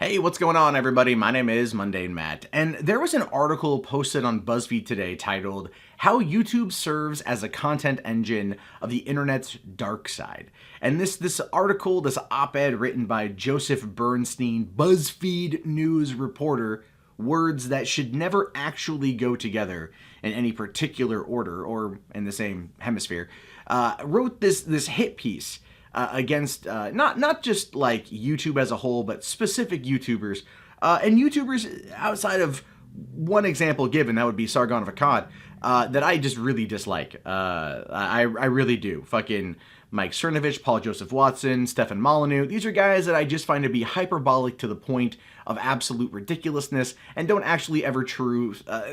Hey, what's going on, everybody? My name is Mundane Matt, and there was an article posted on Buzzfeed today titled, How YouTube Serves as a Content Engine of the Internet's Dark Side. And this article, this op-ed written by Joseph Bernstein, Buzzfeed News Reporter, words that should never actually go together in any particular order or in the same hemisphere, wrote this hit piece against not just like YouTube as a whole, but specific YouTubers and YouTubers outside of one example given, that would be Sargon of Akkad, that I just really dislike. I really do. Fucking Mike Cernovich, Paul Joseph Watson, Stefan Molyneux. These are guys that I just find to be hyperbolic to the point of absolute ridiculousness and don't actually ever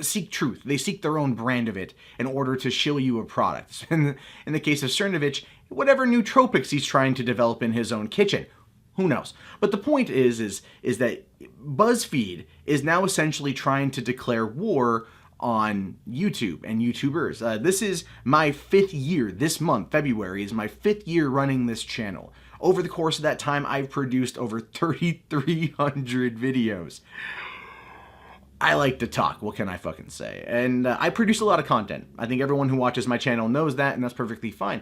seek truth. They seek their own brand of it in order to shill you a product. In the case of Cernovich, whatever nootropics he's trying to develop in his own kitchen. Who knows? But the point is that BuzzFeed is now essentially trying to declare war on YouTube and YouTubers. This is my 5th year. This month, February, is my 5th year running this channel. Over the course of that time, I've produced over 3,300 videos. I like to talk, what can I fucking say? And I produce a lot of content. I think everyone who watches my channel knows that, and that's perfectly fine.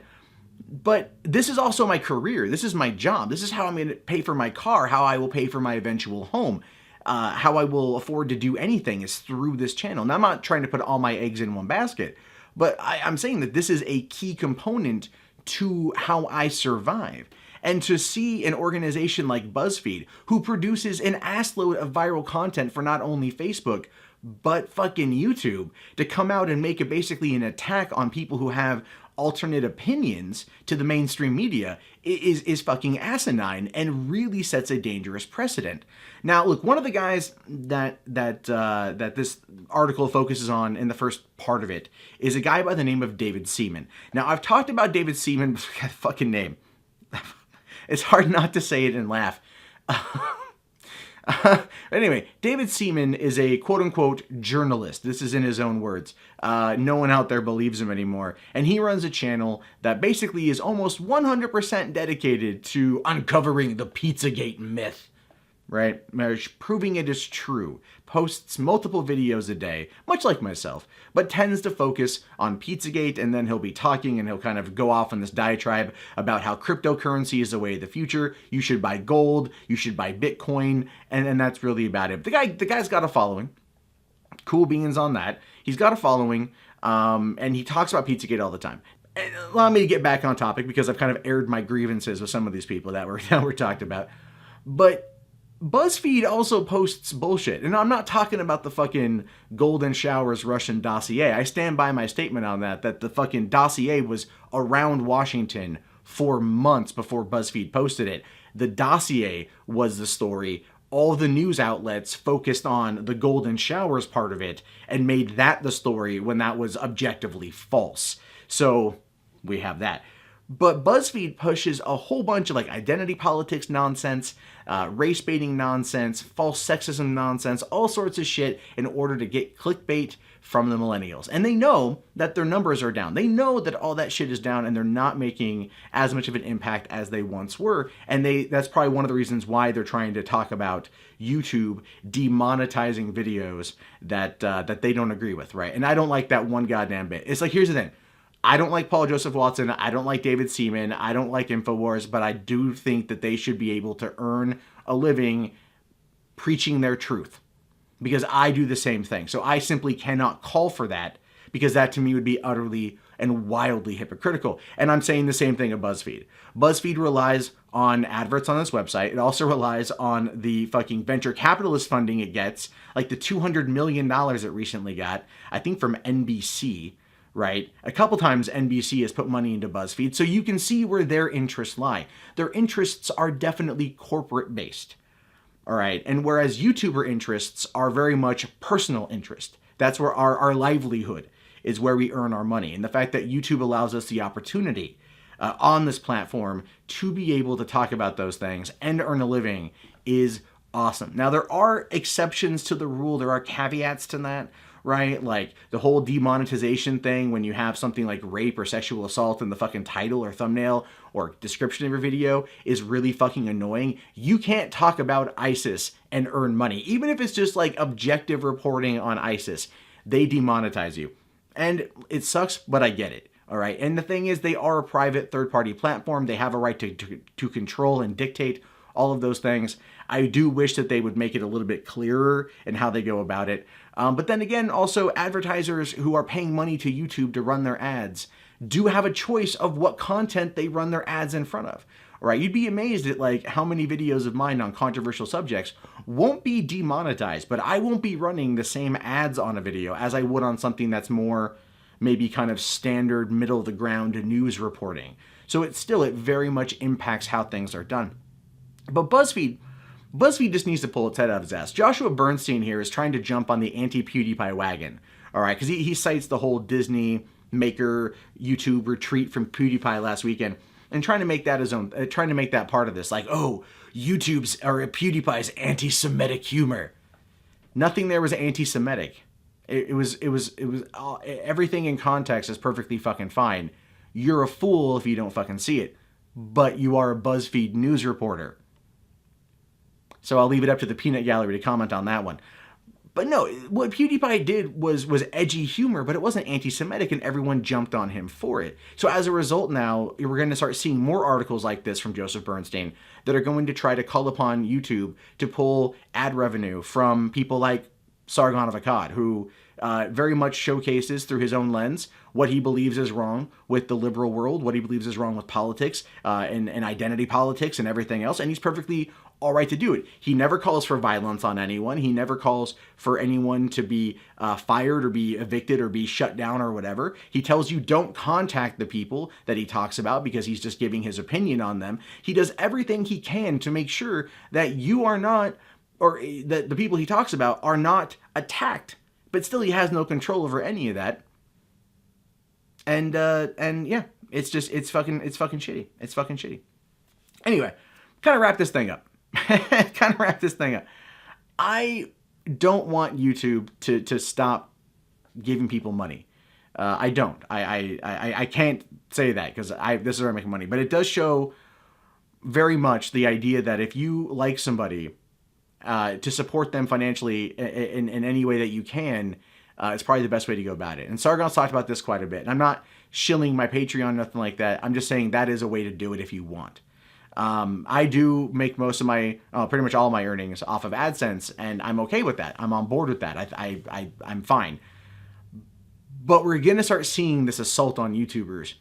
But this is also my career. This is my job. This is how I'm going to pay for my car, how I will pay for my eventual home. How I will afford to do anything is through this channel. Now, I'm not trying to put all my eggs in one basket, but I'm saying that this is a key component to how I survive. And to see an organization like BuzzFeed, who produces an assload of viral content for not only Facebook, but fucking YouTube, to come out and make basically an attack on people who have alternate opinions to the mainstream media is fucking asinine and really sets a dangerous precedent. Now, look, one of the guys that this article focuses on in the first part of it is a guy by the name of David Seaman. Now, I've talked about David Seaman, fucking name. It's hard not to say it and laugh. Anyway, David Seaman is a quote-unquote journalist. This is in his own words. No one out there believes him anymore. And he runs a channel that basically is almost 100% dedicated to uncovering the Pizzagate myth. Right? Proving it is true. Posts multiple videos a day, much like myself, but tends to focus on Pizzagate, and then he'll be talking and he'll kind of go off on this diatribe about how cryptocurrency is the way of the future. You should buy gold, you should buy Bitcoin, and that's really about it. The guy's got a following. Cool beans on that. He's got a following, and he talks about Pizzagate all the time. And allow me to get back on topic because I've kind of aired my grievances with some of these people that were talked about. But BuzzFeed also posts bullshit. And I'm not talking about the fucking Golden Showers Russian dossier. I stand by my statement on that the fucking dossier was around Washington for months before BuzzFeed posted it. The dossier was the story. All the news outlets focused on the Golden Showers part of it and made that the story when that was objectively false. So we have that. But BuzzFeed pushes a whole bunch of like identity politics nonsense, race baiting nonsense, false sexism nonsense, all sorts of shit in order to get clickbait from the millennials. And they know that their numbers are down. They know that all that shit is down and they're not making as much of an impact as they once were. And that's probably one of the reasons why they're trying to talk about YouTube demonetizing videos that they don't agree with, right? And I don't like that one goddamn bit. It's like, here's the thing. I don't like Paul Joseph Watson, I don't like David Seaman, I don't like InfoWars, but I do think that they should be able to earn a living preaching their truth. Because I do the same thing. So I simply cannot call for that, because that to me would be utterly and wildly hypocritical. And I'm saying the same thing of BuzzFeed. BuzzFeed relies on adverts on this website. It also relies on the fucking venture capitalist funding it gets, like the $200 million it recently got, I think from NBC. Right? A couple times NBC has put money into BuzzFeed, so you can see where their interests lie. Their interests are definitely corporate based. All right? And whereas YouTuber interests are very much personal interest. That's where our livelihood is, where we earn our money. And the fact that YouTube allows us the opportunity on this platform to be able to talk about those things and earn a living is awesome. Now, there are exceptions to the rule. There are caveats to that. right? Like the whole demonetization thing when you have something like rape or sexual assault in the fucking title or thumbnail or description of your video is really fucking annoying. You can't talk about ISIS and earn money. Even if it's just like objective reporting on ISIS, they demonetize you. And it sucks, but I get it. All right. And the thing is, they are a private third-party platform. They have a right to control and dictate all of those things. I do wish that they would make it a little bit clearer in how they go about it. But then again, also advertisers who are paying money to YouTube to run their ads do have a choice of what content they run their ads in front of. All right. You'd be amazed at like how many videos of mine on controversial subjects won't be demonetized, but I won't be running the same ads on a video as I would on something that's more maybe kind of standard middle of the ground news reporting. So it very much impacts how things are done. But BuzzFeed just needs to pull its head out of his ass. Joshua Bernstein here is trying to jump on the anti-PewDiePie wagon. All right, because he cites the whole Disney maker YouTube retreat from PewDiePie last weekend and trying to make that his own, trying to make that part of this. Like, oh, YouTube's or PewDiePie's anti-Semitic humor. Nothing there was anti-Semitic. It was everything in context is perfectly fucking fine. You're a fool if you don't fucking see it, but you are a Buzzfeed News reporter. So I'll leave it up to the peanut gallery to comment on that one. But no, what PewDiePie did was edgy humor, but it wasn't anti-Semitic, and everyone jumped on him for it. So as a result now, we're going to start seeing more articles like this from Joseph Bernstein that are going to try to call upon YouTube to pull ad revenue from people like Sargon of Akkad, who very much showcases through his own lens what he believes is wrong with the liberal world, what he believes is wrong with politics and identity politics and everything else, and he's perfectly all right to do it. He never calls for violence on anyone. He never calls for anyone to be fired or be evicted or be shut down or whatever. He tells you don't contact the people that he talks about because he's just giving his opinion on them. He does everything he can to make sure that you are not, or that the people he talks about are not attacked, but still he has no control over any of that. And yeah, it's fucking shitty. It's fucking shitty. Anyway, kind of wrap this thing up. I don't want YouTube to stop giving people money. I don't. I can't say that because this is where I make money. But it does show very much the idea that if you like somebody, to support them financially in any way that you can, it's probably the best way to go about it. And Sargon's talked about this quite a bit. And I'm not shilling my Patreon, nothing like that. I'm just saying that is a way to do it if you want. I do make most of my, pretty much all my earnings off of AdSense, and I'm okay with that. I'm on board with that. I'm fine. But we're going to start seeing this assault on YouTubers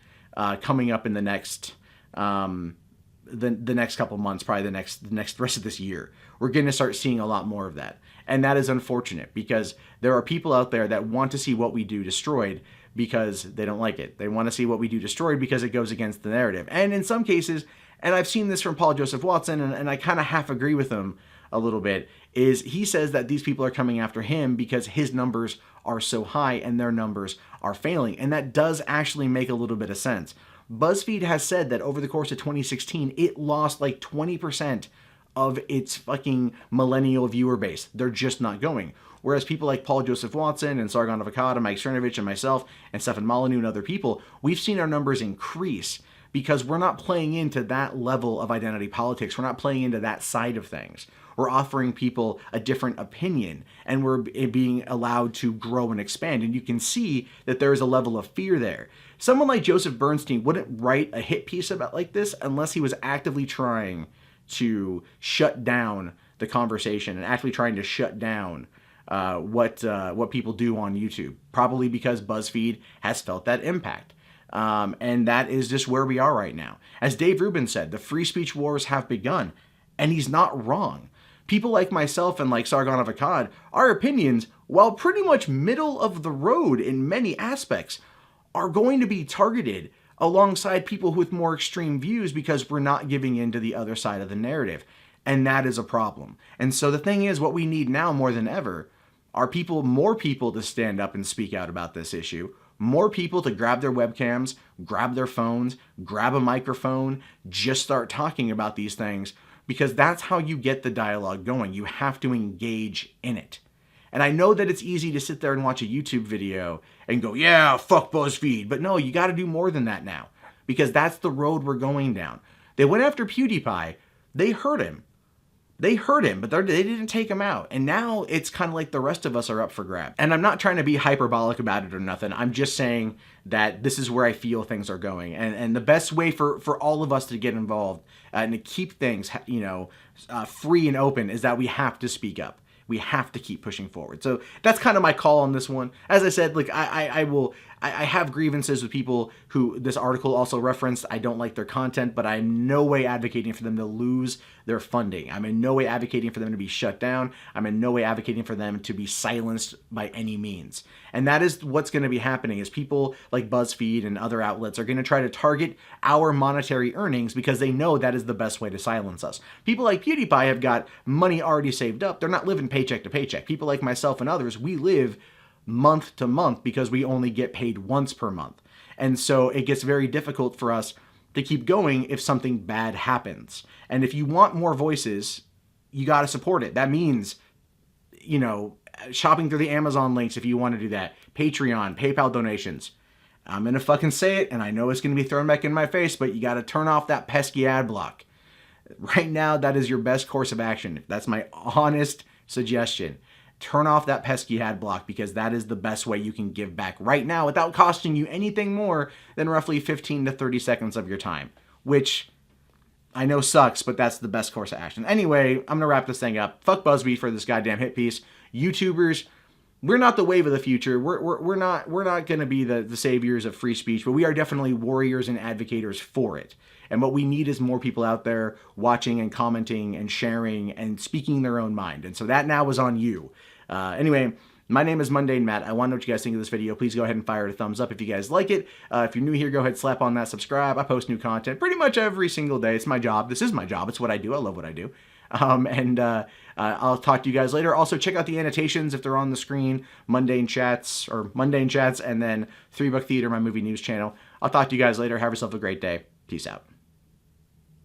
coming up in the next the next couple months, probably the next rest of this year. We're going to start seeing a lot more of that. And that is unfortunate because there are people out there that want to see what we do destroyed because they don't like it. They want to see what we do destroyed because it goes against the narrative. And in some cases, and I've seen this from Paul Joseph Watson, and I kind of half agree with him a little bit, is he says that these people are coming after him because his numbers are so high and their numbers are failing. And that does actually make a little bit of sense. BuzzFeed has said that over the course of 2016, it lost like 20% of its fucking millennial viewer base. They're just not going. Whereas people like Paul Joseph Watson and Sargon of Akkad and Mike Cernovich and myself and Stefan Molyneux and other people, we've seen our numbers increase because we're not playing into that level of identity politics. We're not playing into that side of things. We're offering people a different opinion, and we're being allowed to grow and expand. And you can see that there is a level of fear there. Someone like Joseph Bernstein wouldn't write a hit piece about like this unless he was actively trying to shut down the conversation and actually trying to shut down what people do on YouTube. Probably because BuzzFeed has felt that impact. And that is just where we are right now. As Dave Rubin said, the free speech wars have begun. And he's not wrong. People like myself and like Sargon of Akkad, our opinions, while pretty much middle of the road in many aspects, are going to be targeted alongside people with more extreme views because we're not giving in to the other side of the narrative. And that is a problem. And so the thing is, what we need now more than ever are more people to stand up and speak out about this issue, more people to grab their webcams, grab their phones, grab a microphone, just start talking about these things, because that's how you get the dialogue going. You have to engage in it. And I know that it's easy to sit there and watch a YouTube video and go, yeah, fuck BuzzFeed. But no, you got to do more than that now, because that's the road we're going down. They went after PewDiePie. They hurt him. They hurt him, but they didn't take him out. And now it's kind of like the rest of us are up for grabs. And I'm not trying to be hyperbolic about it or nothing. I'm just saying that this is where I feel things are going. And the best way for all of us to get involved and to keep things, free and open is that we have to speak up. We have to keep pushing forward. So that's kind of my call on this one. As I said, like I have grievances with people who this article also referenced. I don't like their content, but I'm in no way advocating for them to lose their funding. I'm in no way advocating for them to be shut down. I'm in no way advocating for them to be silenced by any means. And that is what's going to be happening, is people like BuzzFeed and other outlets are going to try to target our monetary earnings because they know that is the best way to silence us. People like PewDiePie have got money already saved up. They're not living paycheck to paycheck. People like myself and others, we live month to month because we only get paid once per month. And so it gets very difficult for us to keep going if something bad happens. And if you want more voices, you got to support it. That means, shopping through the Amazon links if you want to do that, Patreon, PayPal donations. I'm going to fucking say it, and I know it's going to be thrown back in my face, but you got to turn off that pesky ad block. Right now, that is your best course of action. That's my honest suggestion. Turn off that pesky ad block, because that is the best way you can give back right now without costing you anything more than roughly 15 to 30 seconds of your time, which I know sucks, but that's the best course of action. Anyway, I'm going to wrap this thing up. Fuck BuzzFeed for this goddamn hit piece. YouTubers, we're not the wave of the future. We're not going to be the saviors of free speech, but we are definitely warriors and advocators for it. And what we need is more people out there watching and commenting and sharing and speaking their own mind. And so that now is on you. Anyway, my name is Mundane Matt. I want to know what you guys think of this video. Please go ahead and fire it a thumbs up if you guys like it. If you're new here, go ahead and slap on that subscribe. I post new content pretty much every single day. It's my job. This is my job. It's what I do. I love what I do. I'll talk to you guys later. Also, check out the annotations if they're on the screen. Mundane Chats, and then 3 Book Theater, my movie news channel. I'll talk to you guys later. Have yourself a great day. Peace out.